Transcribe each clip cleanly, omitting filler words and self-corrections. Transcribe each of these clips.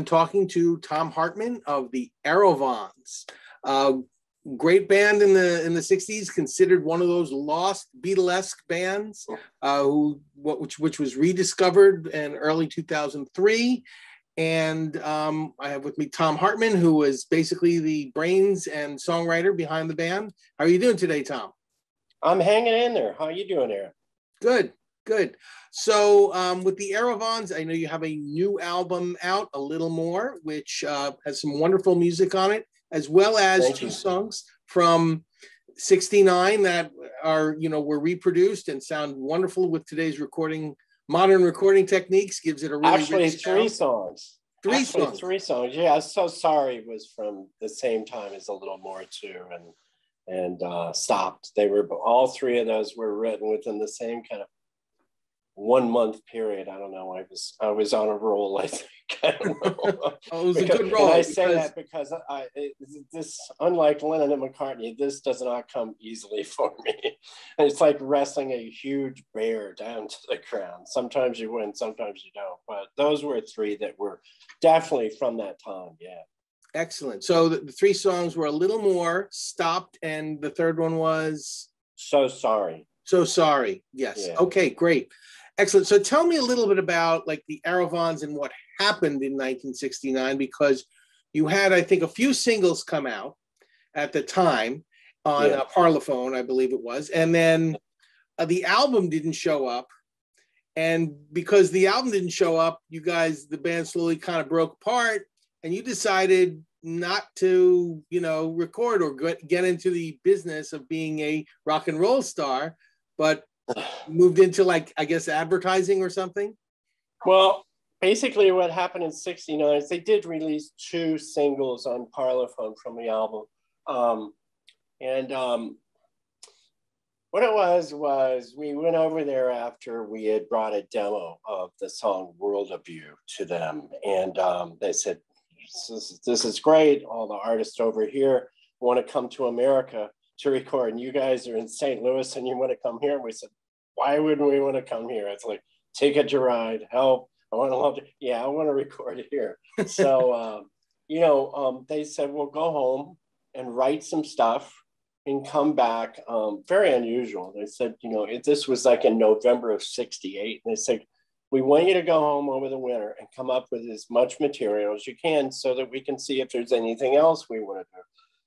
I'm talking to Tom Hartman of the Aerovons. Great band in the 60s, considered one of those lost Beatlesque bands, which was rediscovered in early 2003. And I have with me Tom Hartman, who was basically the brains and songwriter behind the band. How are you doing today, Tom? I'm hanging in there. How are you doing, Aaron? Good, good. So with the Aerovons, I know you have a new album out, A Little More, which has some wonderful music on it, as well as two songs from '69 that are, were reproduced and sound wonderful with today's modern recording techniques. Gives it a really actually rich three sound. songs. Three songs. Yeah, So Sorry was from the same time as A Little More too, and Stopped. They were, all three of those were written within the same kind of 1 month period. I don't know. I was on a roll, I think. I don't know. It was a good roll. And I say that because this, unlike Lennon and McCartney, this does not come easily for me. And it's like wrestling a huge bear down to the ground. Sometimes you win, sometimes you don't. But those were three that were definitely from that time. Yeah. Excellent. So the three songs were A Little More, Stopped, and the third one was? So Sorry. So Sorry. Yes. Yeah. Okay, great. Excellent. So tell me a little bit about like the Aerovons and what happened in 1969, because you had, I think, a few singles come out at the time on Parlophone, I believe it was. And then the album didn't show up. And because the album didn't show up, you guys, the band slowly kind of broke apart, and you decided not to, record or get into the business of being a rock and roll star, but moved into, like, I guess, advertising or something? Well, basically what happened in '69 is they did release two singles on Parlophone from the album. What it was we went over there after we had brought a demo of the song World of You to them. And they said, this is great. All the artists over here want to come to America to record, and you guys are in St. Louis and you want to come here. And we said, why wouldn't we want to come here? It's like, ticket to ride, help. I want to record here. So, they said, well, go home and write some stuff and come back. Very unusual. They said, this was like in November of '68. And they said, we want you to go home over the winter and come up with as much material as you can so that we can see if there's anything else we want to do.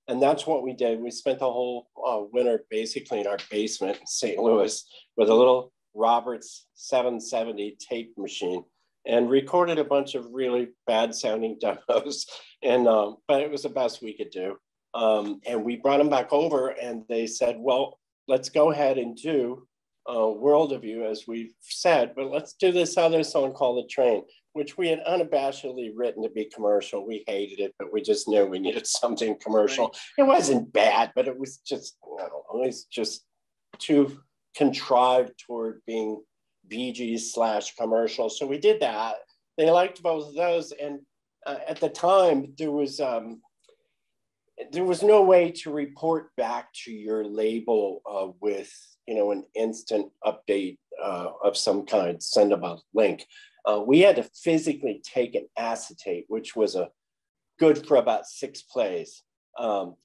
And that's what we did. We spent the whole winter basically in our basement in St. Louis with a little Roberts 770 tape machine and recorded a bunch of really bad sounding demos. And but it was the best we could do. And we brought them back over, and they said, well, let's go ahead and do World of You, as we've said, but let's do this other song called The Train, which we had unabashedly written to be commercial. We hated it, but we just knew we needed something commercial. Right. It wasn't bad, but it was just, it was just too contrived toward being Bee Gees / commercial. So we did that. They liked both of those. And at the time, there was no way to report back to your label with, an instant update of some kind, send them a link. We had to physically take an acetate, which was good for about 6 plays,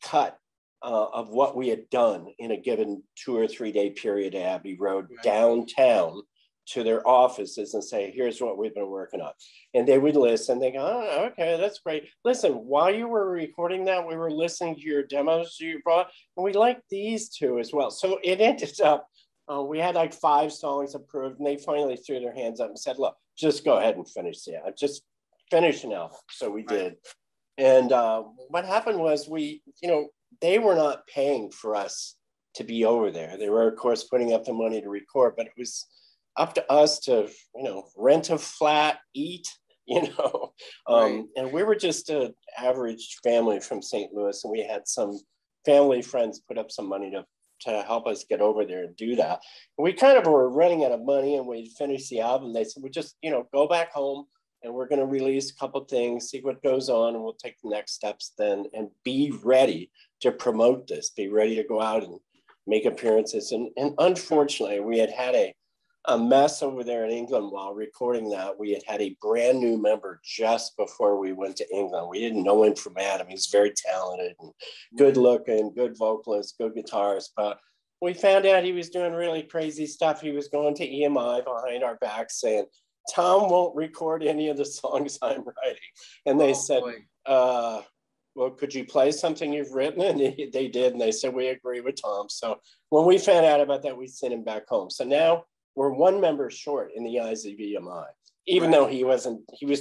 cut of what we had done in a given 2 or 3 day period at Abbey Road downtown to their offices and say, here's what we've been working on. And they would listen. They go, oh, okay, that's great. Listen, while you were recording that, we were listening to your demos you brought, and we liked these two as well. So it ended up, we had like 5 songs approved, and they finally threw their hands up and said, look, just go ahead and finish the album. Just finish an album. So we did. And what happened was they were not paying for us to be over there. They were, of course, putting up the money to record, but it was up to us to, rent a flat, eat, and we were just an average family from St. Louis, and we had some family friends put up some money to help us get over there and do that. And we kind of were running out of money, and we'd finished the album. They said, well, just, go back home, and we're going to release a couple of things, see what goes on, and we'll take the next steps then, and be ready to promote this, be ready to go out and make appearances. And unfortunately, we had a a mess over there in England while recording that. We had a brand new member just before we went to England. We didn't know him from Adam. He's very talented and good looking, good vocalist, good guitarist. But we found out he was doing really crazy stuff. He was going to EMI behind our back saying, Tom won't record any of the songs I'm writing. And they said, well, could you play something you've written? And they did. And they said, we agree with Tom. So when we found out about that, we sent him back home. So now we're one member short in the eyes of EMI, even though he was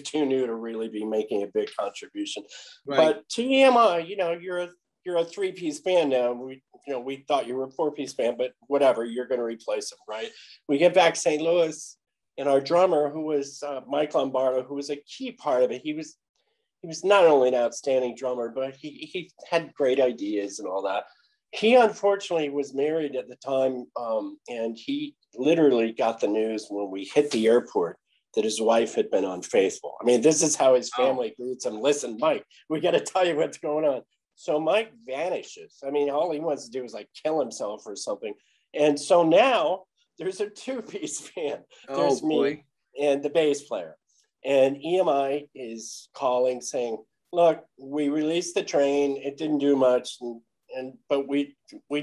too new to really be making a big contribution. But to EMI, you're a three-piece band now. We thought you were a four-piece band, but whatever, you're going to replace them, right? We get back to St. Louis, and our drummer, who was Mike Lombardo, who was a key part of it, he was not only an outstanding drummer, but he had great ideas and all that. He unfortunately was married at the time, and he literally got the news when we hit the airport that his wife had been unfaithful. I mean, this is how his family greets him. Listen, Mike, we got to tell you what's going on. So Mike vanishes. I mean, all he wants to do is like kill himself or something. And so now there's a two-piece band. There's me and the bass player. And EMI is calling saying, look, we released The Train. It didn't do much. But we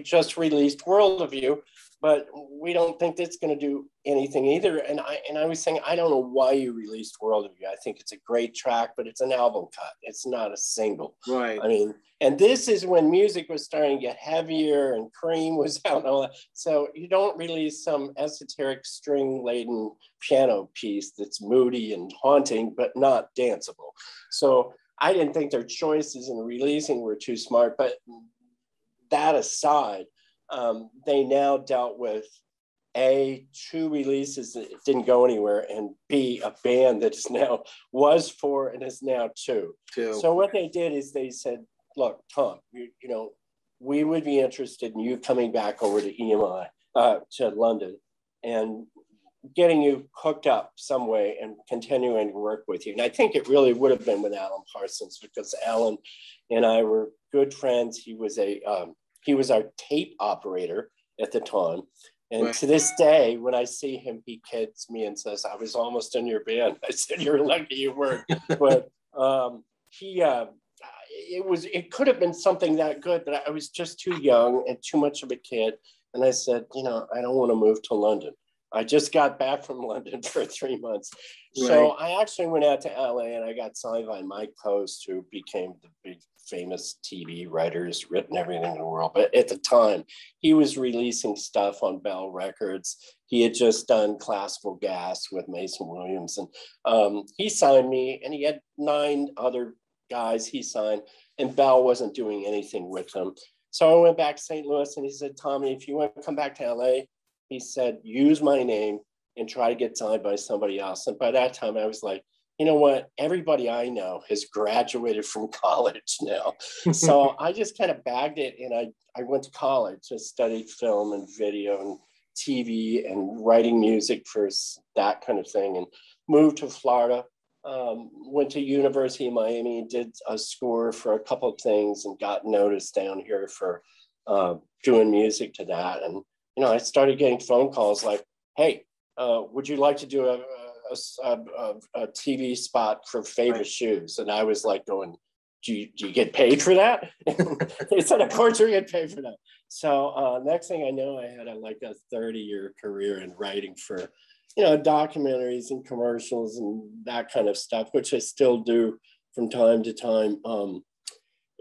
just released World of You, but we don't think that's going to do anything either. And I was saying, I don't know why you released World of You. I think it's a great track, but it's an album cut. It's not a single. Right. I mean, and this is when music was starting to get heavier and Cream was out and all that. So you don't release some esoteric string-laden piano piece that's moody and haunting, but not danceable. So I didn't think their choices in releasing were too smart, but that aside, they now dealt with A, two releases that didn't go anywhere, and B, a band that is now was four and is now two. So what they did is they said, look, Tom, we would be interested in you coming back over to EMI, to London, and getting you hooked up some way and continuing to work with you. And I think it really would have been with Alan Parsons, because Alan and I were good friends. He was our tape operator at the time. And to this day, when I see him, he kids me and says, I was almost in your band. I said, you're lucky you weren't. But it could have been something that good, but I was just too young and too much of a kid. And I said, I don't want to move to London. I just got back from London for 3 months. So I actually went out to LA and I got signed by Mike Post, who became the big famous TV writer, who's written everything in the world. But at the time, he was releasing stuff on Bell Records. He had just done Classical Gas with Mason Williams. And he signed me, and he had 9 other guys he signed, and Bell wasn't doing anything with them. So I went back to St. Louis, and he said, Tommy, if you want to come back to LA, he said, use my name and try to get signed by somebody else. And by that time, I was like, you know what? Everybody I know has graduated from college now. So I just kind of bagged it, and I went to college. I studied film and video and TV and writing music for that kind of thing, and moved to Florida. Went to University of Miami, did a score for a couple of things, and got noticed down here for doing music to that. And I started getting phone calls like, hey, would you like to do a TV spot for Famous Shoes? And I was like going, do you get paid for that? They said, of course we get paid for that. So next thing I know, I had a 30-year career in writing for, documentaries and commercials and that kind of stuff, which I still do from time to time.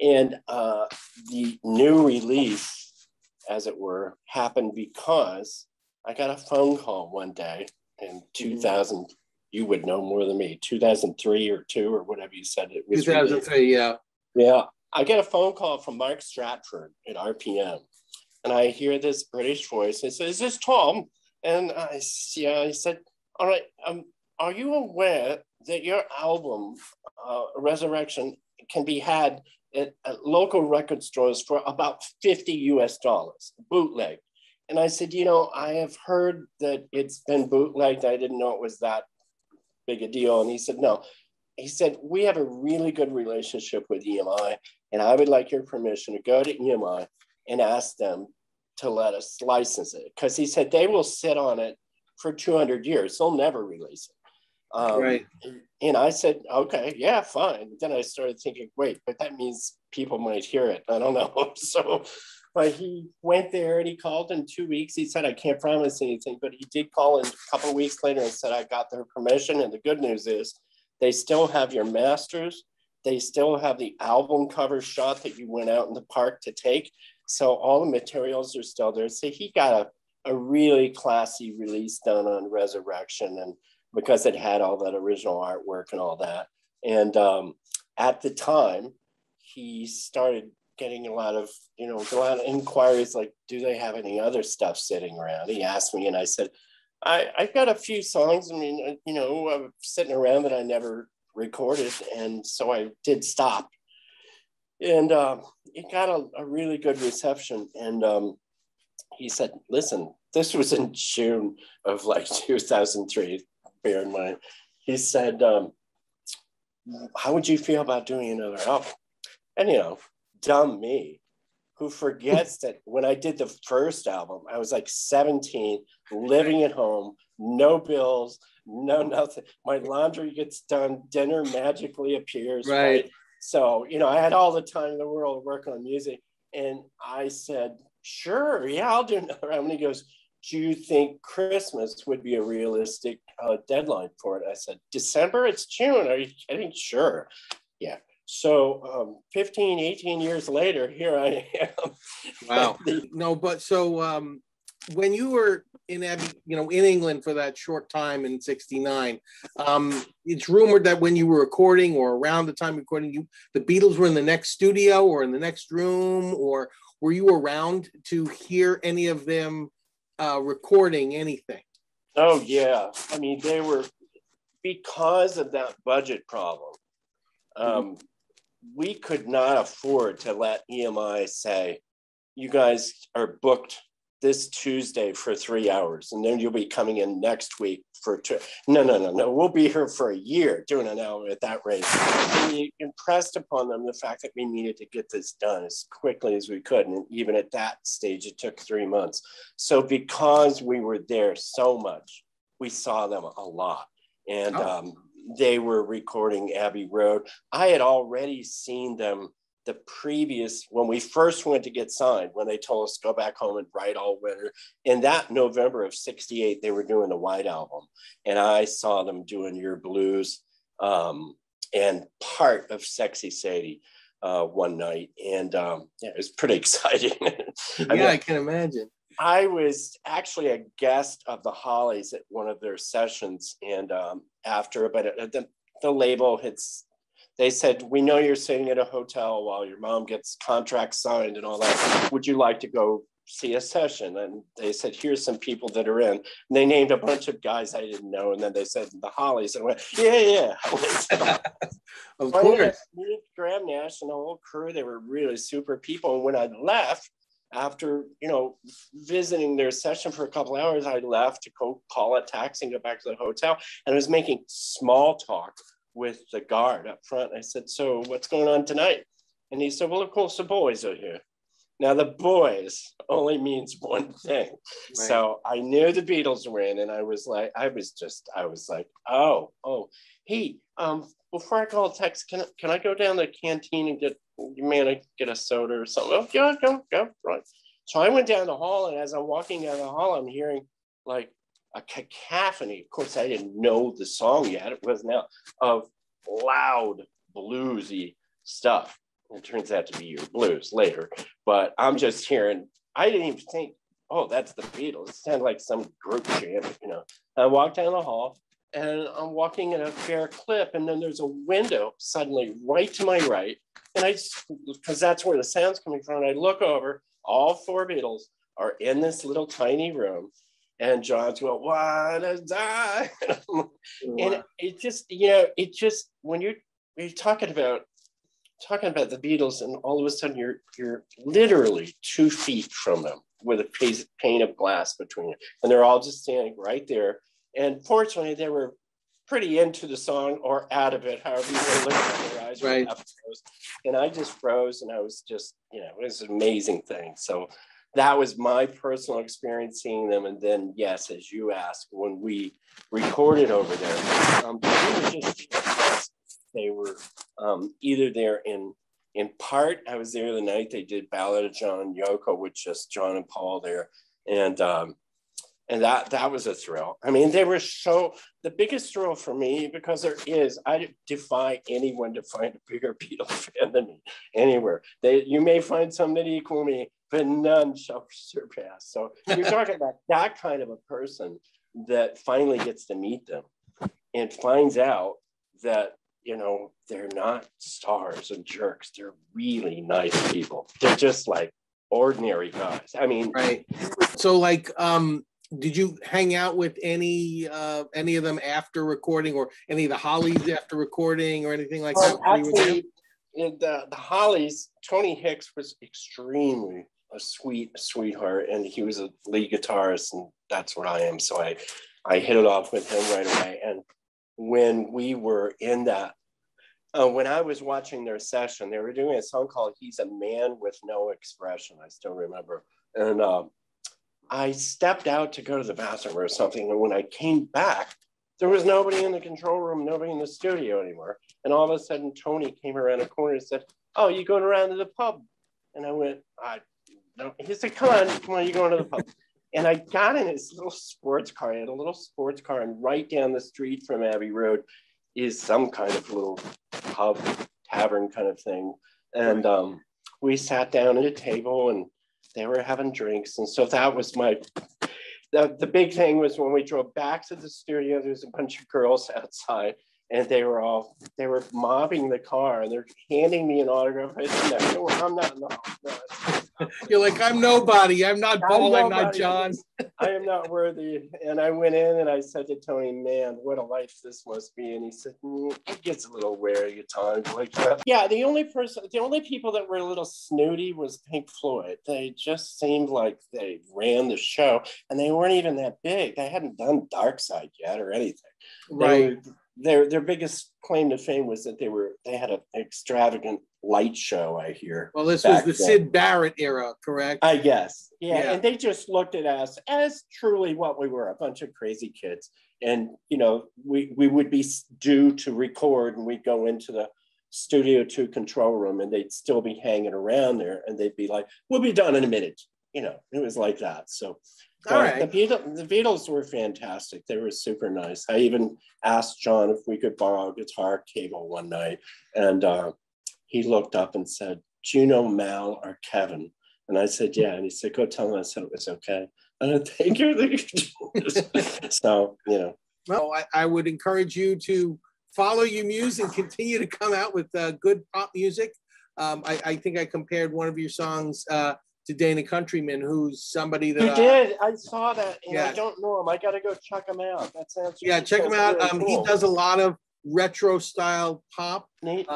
And the new release, as it were, happened because I got a phone call one day in 2000. You would know more than me, 2003 or 2 or whatever you said it was. 2003, yeah. Yeah. I get a phone call from Mark Stratford at RPM, and I hear this British voice. He says, is this Tom? And I said, all right, are you aware that your album, Resurrection, can be had at local record stores for about $50 US, bootleg? And I said, I have heard that it's been bootlegged. I didn't know it was that big a deal. And he said, no. He said, we have a really good relationship with EMI, and I would like your permission to go to EMI and ask them to let us license it. Because he said they will sit on it for 200 years. They'll never release it. Right. And I said, okay, yeah, fine. Then I started thinking, wait, but that means people might hear it. I don't know. So, but he went there and he called in 2 weeks. He said, I can't promise anything, but he did call in a couple of weeks later and said, I got their permission. And the good news is they still have your masters. They still have the album cover shot that you went out in the park to take. So all the materials are still there. So he got a really classy release done on Resurrection, and because it had all that original artwork and all that. And at the time, he started getting a lot of inquiries like, do they have any other stuff sitting around? He asked me, and I said, I've got a few songs, I mean, sitting around that I never recorded. And so I did stop. And it got a really good reception. And he said, listen, this was in June of like 2003, bear in mind. He said, how would you feel about doing another album? And, dumb me, who forgets that when I did the first album, I was like 17, living at home, no bills, no nothing. My laundry gets done, dinner magically appears. Right? So, I had all the time in the world to work on music. And I said, sure, yeah, I'll do another album. And he goes, do you think Christmas would be a realistic deadline for it? I said, December? It's June. Are you kidding? Sure. Yeah. So 15, 18 years later, here I am. Wow. No, but so when you were in Abbey, in England for that short time in '69, it's rumored that when you were recording or around the time recording, the Beatles were in the next studio or in the next room, or were you around to hear any of them recording anything? Oh, yeah. I mean, they were, because of that budget problem, we could not afford to let EMI say, you guys are booked this Tuesday for 3 hours, and then you'll be coming in next week for two. No. We'll be here for a year doing an album at that rate. We impressed upon them the fact that we needed to get this done as quickly as we could. And even at that stage, it took 3 months. So because we were there so much, we saw them a lot. And they were recording Abbey Road. I had already seen them the previous, when we first went to get signed, when they told us to go back home and write all winter. In that November of '68, they were doing the White Album. And I saw them doing Your Blues and part of Sexy Sadie one night. And it was pretty exciting. I can imagine. I was actually a guest of the Hollies at one of their sessions. And after, but the label they said, we know you're sitting at a hotel while your mom gets contracts signed and all that. Would you like to go see a session? And they said, here's some people that are in. And they named a bunch of guys I didn't know. And then they said, the Hollies. And I went, yeah. Of course. Me, Graham Nash and the whole crew, they were really super people. And when I left, after, visiting their session for a couple hours, I left to go call a taxi and go back to the hotel. And I was making small talk with the guard up front. I said, so what's going on tonight? And he said, well, of course, the boys are here. Now, the boys only means one thing. Right. So I knew the Beatles were in, and I was like, oh, hey, before I call a text, can I go down to the canteen and get a soda or something? Oh, yeah, go, right. So I went down the hall, and as I'm walking down the hall, I'm hearing like a cacophony. Of course, I didn't know the song yet. It was now of loud, bluesy stuff. It turns out to be Your Blues later. But I'm just hearing, I didn't even think, oh, that's the Beatles. It sounded like some group jam, I walked down the hall, and I'm walking in a fair clip, and then there's a window suddenly right to my right. And because that's where the sound's coming from, and I look over, all 4 Beatles are in this little tiny room. And John's going, what is that? And it just, when you're talking about the Beatles, and all of a sudden you're literally 2 feet from them with a pane of glass between you. And they're all just standing right there. And fortunately, they were pretty into the song or out of it, however you want to look at their eyes. Right. And I just froze, and I was just, it was an amazing thing. So that was my personal experience seeing them. And then, yes, as you asked, when we recorded over there, they were either there in part. I was there the night they did Ballad of John and Yoko with just John and Paul there. And that was a thrill. I mean, they were the biggest thrill for me, because I defy anyone to find a bigger Beatle fan than me anywhere. You may find some that equal me, but none shall surpass. So you're talking about that kind of a person that finally gets to meet them and finds out that, you know, they're not stars and jerks. They're really nice people. They're just like ordinary guys. I mean, right. So like, did you hang out with any of them after recording, or any of the Hollies after recording, or anything like that? Actually, the Hollies, Tony Hicks was extremely a sweetheart, and he was a lead guitarist, and that's what I am. So I hit it off with him right away. And when we were in that, when I was watching their session, they were doing a song called "He's a Man with No Expression." I still remember. And I stepped out to go to the bathroom or something. And when I came back, there was nobody in the control room, nobody in the studio anymore. And all of a sudden, Tony came around the corner and said, "Oh, you going around to the pub?" And I went, no. He said, come on, you going to the pub? And I got in his little sports car. He had a little sports car, and right down the street from Abbey Road is some kind of little pub, tavern kind of thing. And we sat down at a table, and they were having drinks. And so that was the big thing was when we drove back to the studio, there's a bunch of girls outside, and they were mobbing the car, and they're handing me an autograph. I said, no, I'm not. No. You're like, I'm nobody. I'm not Paul. I'm not John. I am not worthy. And I went in and I said to Tony, man, what a life this must be. And he said, it gets a little weary at times like that. Yeah, the only people that were a little snooty was Pink Floyd. They just seemed like they ran the show, and they weren't even that big. They hadn't done Dark Side yet or anything. Right. Their biggest claim to fame was that they had an extravagant light show, I hear. Well, this was the Syd Barrett era, correct? I guess. Yeah. And they just looked at us as truly what we were, a bunch of crazy kids. And, you know, we would be due to record, and we'd go into the Studio 2 control room, and they'd still be hanging around there, and they'd be like, we'll be done in a minute. You know, it was like that. So all right. The Beatles were fantastic. They were super nice. I even asked John if we could borrow a guitar cable one night, and he looked up and said, "Do you know Mal or Kevin?" And I said, "Yeah." And he said, "Go tell them I said it was okay." And I thank you. So, you know. Well, I would encourage you to follow your muse and continue to come out with good pop music. I think I compared one of your songs to Dana Countryman, who's somebody that you did. I saw that, and I don't know him. I got to go check him out. That sounds check him out. Really cool. He does a lot of retro style pop. You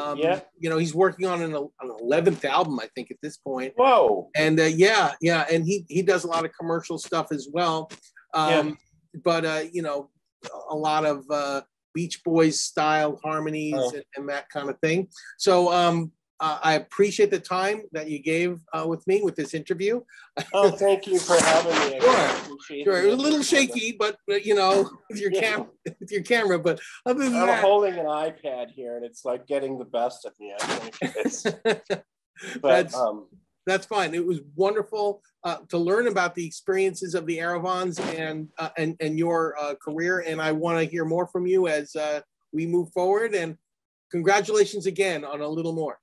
know, he's working on an 11th album, I think, at this point. Whoa. And and he does a lot of commercial stuff as well. But you know, a lot of Beach Boys style harmonies and that kind of thing. So I appreciate the time that you gave with me with this interview. Oh, thank you for having me. Sure. It was a little shaky, but you know, with your camera. But other than that, I'm holding an iPad here, and it's like getting the best of me. I think. But that's fine. It was wonderful to learn about the experiences of the Aerovons and your career, and I want to hear more from you as we move forward. And congratulations again on A Little More.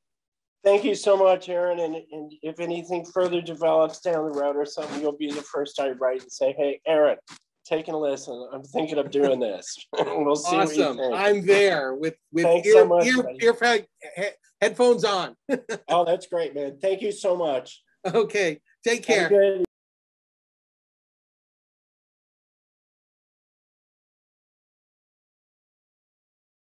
Thank you so much, Aaron. And if anything further develops down the road or something, you'll be the first I write and say, "Hey, Aaron, taking a listen. I'm thinking of doing this." We'll see. Awesome. What you think. I'm there with headphones on. Oh, that's great, man. Thank you so much. Okay. Take care.